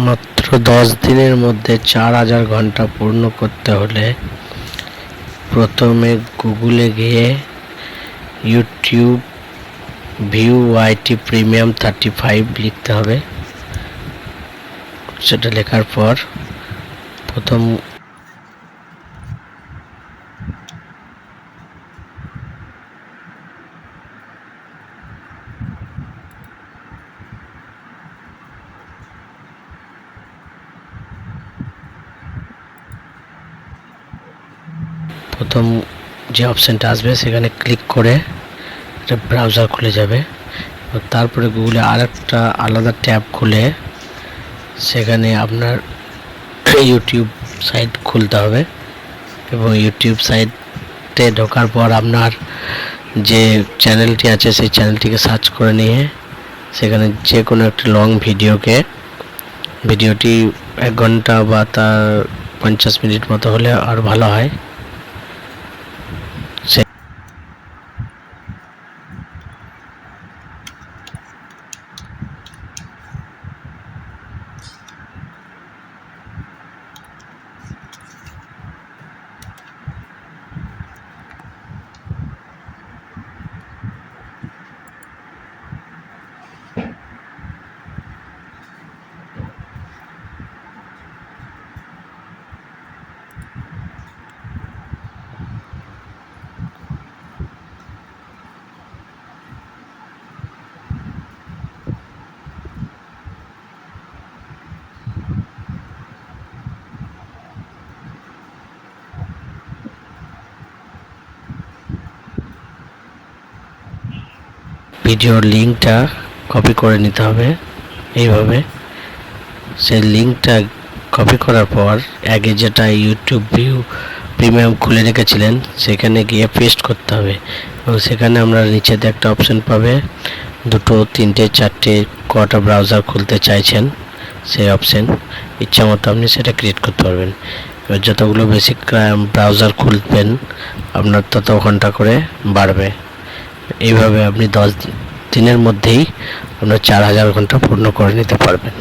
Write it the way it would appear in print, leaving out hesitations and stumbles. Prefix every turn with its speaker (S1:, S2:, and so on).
S1: মাত্র 10 দিনের মধ্যে 4000 ঘন্টা পূর্ণ করতে হলে প্রথমে গুগলে গিয়ে ইউটিউব ভিউআইটি প্রিমিয়াম 35 লিখতে হবে। সেটা লেখার পর প্রথম যে অপশানটা আসবে সেখানে ক্লিক করে একটা ব্রাউজার খুলে যাবে। তারপরে গুগলে আরেকটা আলাদা ট্যাব খুলে সেখানে আপনার ইউটিউব সাইট খুলতে হবে এবং ইউটিউব সাইটে ঢোকার পর আপনার যে চ্যানেলটি আছে সেই চ্যানেলটিকে সার্চ করে নিয়ে সেখানে যে কোনো একটা লং ভিডিওটি 1 ঘন্টা বা তার 50 মিনিট মতো হলে আর ভালো হয়। ভিডিওর লিঙ্কটা কপি করে নিতে হবে এইভাবে। সেই লিঙ্কটা কপি করার পর আগে যেটা ইউটিউব ভিউ প্রিমিয়াম খুলে রেখেছিলেন সেখানে গিয়ে পেস্ট করতে হবে এবং সেখানে আমরা নিচেতে একটা অপশন পাবে, 2, 3, 4 কটা ব্রাউজার খুলতে চাইছেন সেই অপশন ইচ্ছা মতো আপনি সেটা ক্রিয়েট করতে পারবেন। এবার যতগুলো বেশি ব্রাউজার খুলবেন আপনার তত ঘন্টা করে বাড়বে। এইভাবে আপনি 10 দিনের মধ্যেই আপনার 4000 ঘন্টা পূর্ণ করে নিতে পারবেন।